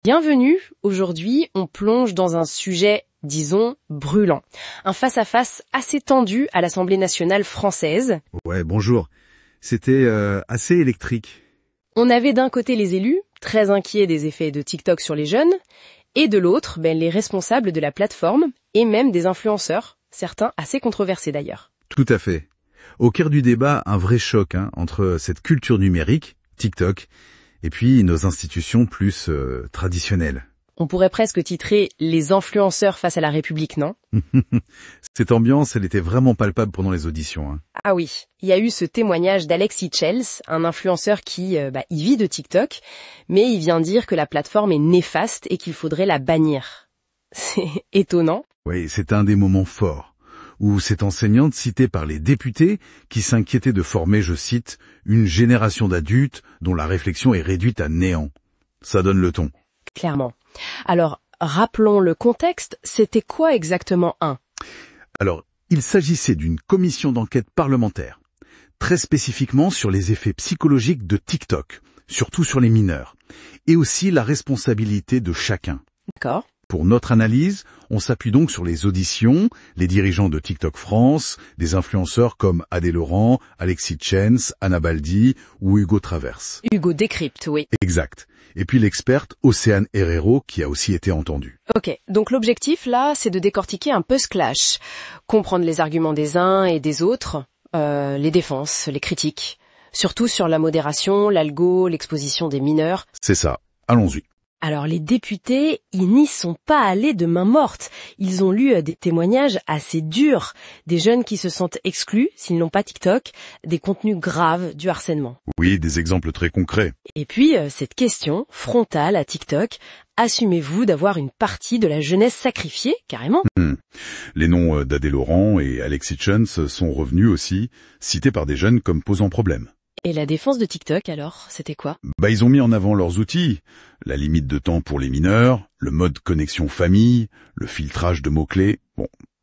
Bienvenue, aujourd'hui on plonge dans un sujet, disons, brûlant. Un face-à-face assez tendu à l'Assemblée nationale française. Ouais, bonjour. C'était assez électrique. On avait d'un côté les élus, très inquiets des effets de TikTok sur les jeunes, et de l'autre, les responsables de la plateforme, et même des influenceurs, certains assez controversés d'ailleurs. Tout à fait. Au cœur du débat, un vrai choc entre cette culture numérique, TikTok, et puis nos institutions plus traditionnelles. On pourrait presque titrer « Les influenceurs face à la République », non? Cette ambiance, elle était vraiment palpable pendant les auditions. Ah oui, il y a eu ce témoignage d'Alexis Chels, un influenceur qui y vit de TikTok, mais il vient dire que la plateforme est néfaste et qu'il faudrait la bannir. C'est étonnant. Oui, c'est un des moments forts, où cette enseignante citée par les députés qui s'inquiétaient de former, je cite, une génération d'adultes dont la réflexion est réduite à néant. Ça donne le ton. Clairement. Alors, rappelons le contexte, c'était quoi exactement Alors, il s'agissait d'une commission d'enquête parlementaire, très spécifiquement sur les effets psychologiques de TikTok, surtout sur les mineurs, et aussi la responsabilité de chacun. D'accord. Pour notre analyse, on s'appuie donc sur les auditions, les dirigeants de TikTok France, des influenceurs comme Adé Laurent, Alexis Chens, Anna Baldi ou Hugo Travers. Hugo décrypte, oui. Exact. Et puis l'experte Océane Herrero qui a aussi été entendue. Ok, donc l'objectif là, c'est de décortiquer un peu ce clash, comprendre les arguments des uns et des autres, les défenses, les critiques, surtout sur la modération, l'algo, l'exposition des mineurs. C'est ça. Allons-y. Alors les députés, ils n'y sont pas allés de main morte. Ils ont lu des témoignages assez durs, des jeunes qui se sentent exclus s'ils n'ont pas TikTok, des contenus graves, du harcèlement. Oui, des exemples très concrets. Et puis cette question frontale à TikTok, assumez-vous d'avoir une partie de la jeunesse sacrifiée, carrément? Les noms d'Adé Laurent et Alexis Chens sont revenus aussi, cités par des jeunes comme posant problème. Et la défense de TikTok alors, c'était quoi? Ils ont mis en avant leurs outils, la limite de temps pour les mineurs, le mode connexion famille, le filtrage de mots-clés,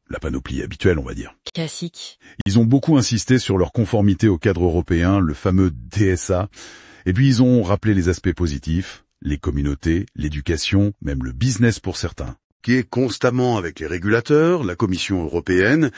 la panoplie habituelle on va dire. Classique. Ils ont beaucoup insisté sur leur conformité au cadre européen, le fameux DSA, et puis ils ont rappelé les aspects positifs, les communautés, l'éducation, même le business pour certains. Qui est constamment avec les régulateurs, la Commission européenne.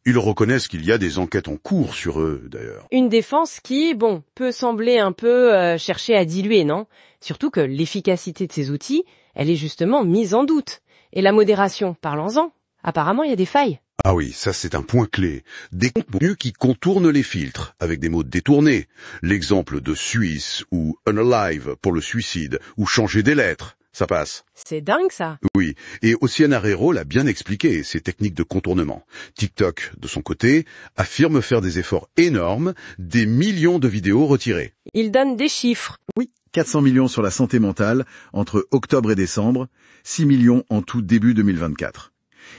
Ils reconnaissent qu'il y a des enquêtes en cours sur eux, d'ailleurs. Une défense qui, peut sembler un peu chercher à diluer, non? Surtout que l'efficacité de ces outils, elle est justement mise en doute. Et la modération, parlons-en. Apparemment, il y a des failles. Ah oui, ça c'est un point clé. Des contenus qui contournent les filtres, avec des mots détournés. L'exemple de Suisse ou Unalive pour le suicide, ou changer des lettres. Ça passe. C'est dingue, ça. Oui, et Océane Herrero l'a bien expliqué, ces techniques de contournement. TikTok, de son côté, affirme faire des efforts énormes, des millions de vidéos retirées. Il donne des chiffres. Oui, 400 millions sur la santé mentale entre octobre et décembre, 6 millions en tout début 2024.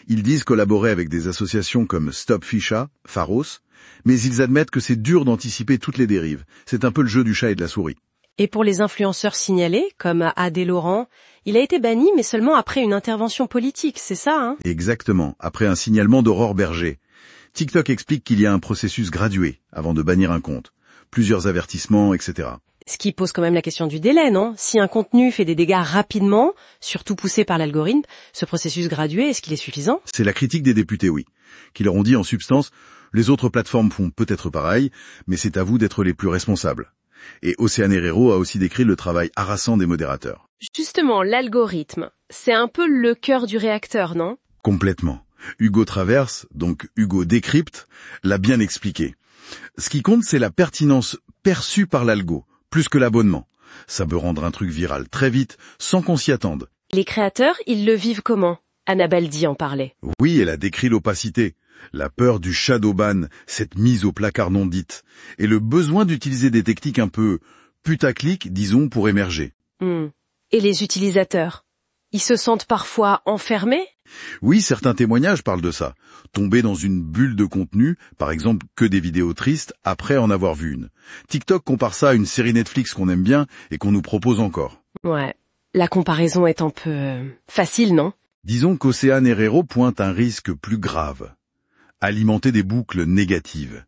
Ils disent collaborer avec des associations comme Stop Ficha, Pharos, mais ils admettent que c'est dur d'anticiper toutes les dérives. C'est un peu le jeu du chat et de la souris. Et pour les influenceurs signalés, comme Adé Laurent, il a été banni, mais seulement après une intervention politique, c'est ça, Exactement, après un signalement d'Aurore Berger. TikTok explique qu'il y a un processus gradué avant de bannir un compte. Plusieurs avertissements, etc. Ce qui pose quand même la question du délai, non? Si un contenu fait des dégâts rapidement, surtout poussé par l'algorithme, ce processus gradué, est-ce qu'il est suffisant? C'est la critique des députés, oui. Qui leur ont dit en substance, les autres plateformes font peut-être pareil, mais c'est à vous d'être les plus responsables. Et Océane Herrero a aussi décrit le travail harassant des modérateurs. Justement, l'algorithme, c'est un peu le cœur du réacteur, non? Complètement. Hugo Travers, donc Hugo décrypte, l'a bien expliqué. Ce qui compte, c'est la pertinence perçue par l'algo, plus que l'abonnement. Ça peut rendre un truc viral très vite, sans qu'on s'y attende. Les créateurs, ils le vivent comment? Anna Baldi en parlait. Oui, elle a décrit l'opacité, la peur du shadow ban, cette mise au placard non dite, et le besoin d'utiliser des techniques un peu putaclic, disons, pour émerger. Et les utilisateurs? Ils se sentent parfois enfermés? Oui, certains témoignages parlent de ça. Tomber dans une bulle de contenu, par exemple que des vidéos tristes, après en avoir vu une. TikTok compare ça à une série Netflix qu'on aime bien et qu'on nous propose encore. Ouais, la comparaison est un peu facile, non? Disons qu'Océane Herrero pointe un risque plus grave. Alimenter des boucles négatives.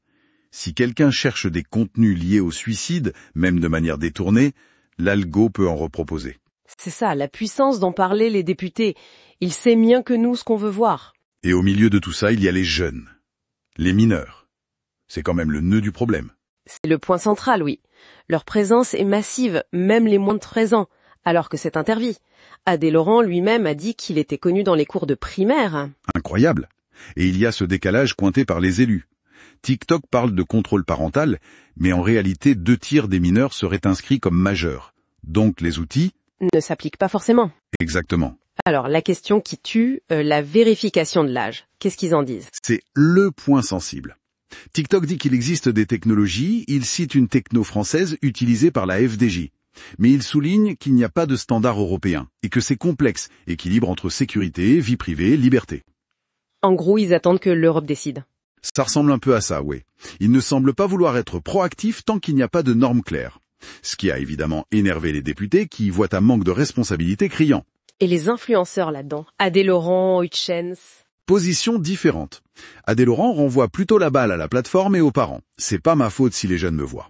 Si quelqu'un cherche des contenus liés au suicide, même de manière détournée, l'algo peut en reproposer. C'est ça, la puissance d'en parler les députés. Ils savent mieux que nous ce qu'on veut voir. Et au milieu de tout ça, il y a les jeunes, les mineurs. C'est quand même le nœud du problème. C'est le point central, oui. Leur présence est massive, même les moins de 13 ans, alors que c'est interdit. Adé Laurent lui-même a dit qu'il était connu dans les cours de primaire. Incroyable. Et il y a ce décalage pointé par les élus. TikTok parle de contrôle parental, mais en réalité 2/3 des mineurs seraient inscrits comme majeurs. Donc les outils Ne s'appliquent pas forcément. Exactement. Alors, la question qui tue, la vérification de l'âge. Qu'est-ce qu'ils en disent? C'est le point sensible. TikTok dit qu'il existe des technologies, il cite une techno française utilisée par la FDJ. Mais il souligne qu'il n'y a pas de standard européen et que c'est complexe, équilibre entre sécurité, vie privée, liberté. En gros, ils attendent que l'Europe décide. Ça ressemble un peu à ça, oui. Il ne semble pas vouloir être proactif tant qu'il n'y a pas de normes claires. Ce qui a évidemment énervé les députés qui voient un manque de responsabilité criant. Et les influenceurs là-dedans? Adé Laurent, Hutchens. Position différente. Adé Laurent renvoie plutôt la balle à la plateforme et aux parents. C'est pas ma faute si les jeunes me voient.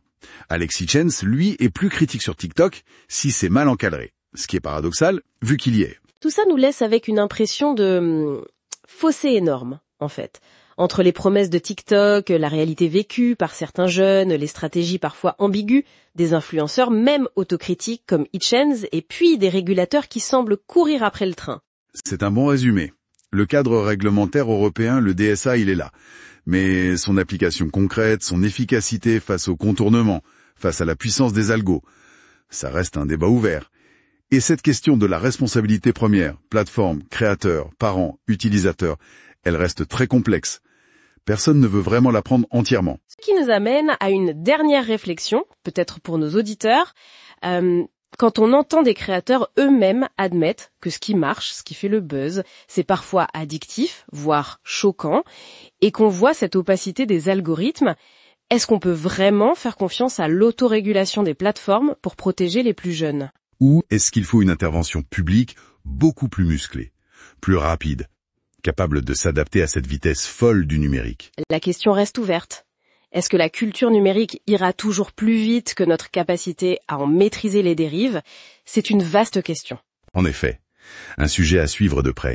Alex Hutchens, lui, est plus critique sur TikTok si c'est mal encadré. Ce qui est paradoxal, vu qu'il y est. Tout ça nous laisse avec une impression de fossé énorme, en fait. Entre les promesses de TikTok, la réalité vécue par certains jeunes, les stratégies parfois ambiguës, des influenceurs même autocritiques comme Hutchens, et puis des régulateurs qui semblent courir après le train. C'est un bon résumé. Le cadre réglementaire européen, le DSA, il est là. Mais son application concrète, son efficacité face au contournement, face à la puissance des algos, ça reste un débat ouvert. Et cette question de la responsabilité première, plateforme, créateur, parents, utilisateurs, elle reste très complexe. Personne ne veut vraiment la prendre entièrement. Ce qui nous amène à une dernière réflexion, peut-être pour nos auditeurs. Quand on entend des créateurs eux-mêmes admettre que ce qui marche, ce qui fait le buzz, c'est parfois addictif, voire choquant, et qu'on voit cette opacité des algorithmes, est-ce qu'on peut vraiment faire confiance à l'autorégulation des plateformes pour protéger les plus jeunes? Ou est-ce qu'il faut une intervention publique beaucoup plus musclée, plus rapide, capable de s'adapter à cette vitesse folle du numérique? La question reste ouverte. Est-ce que la culture numérique ira toujours plus vite que notre capacité à en maîtriser les dérives? C'est une vaste question. En effet, un sujet à suivre de près.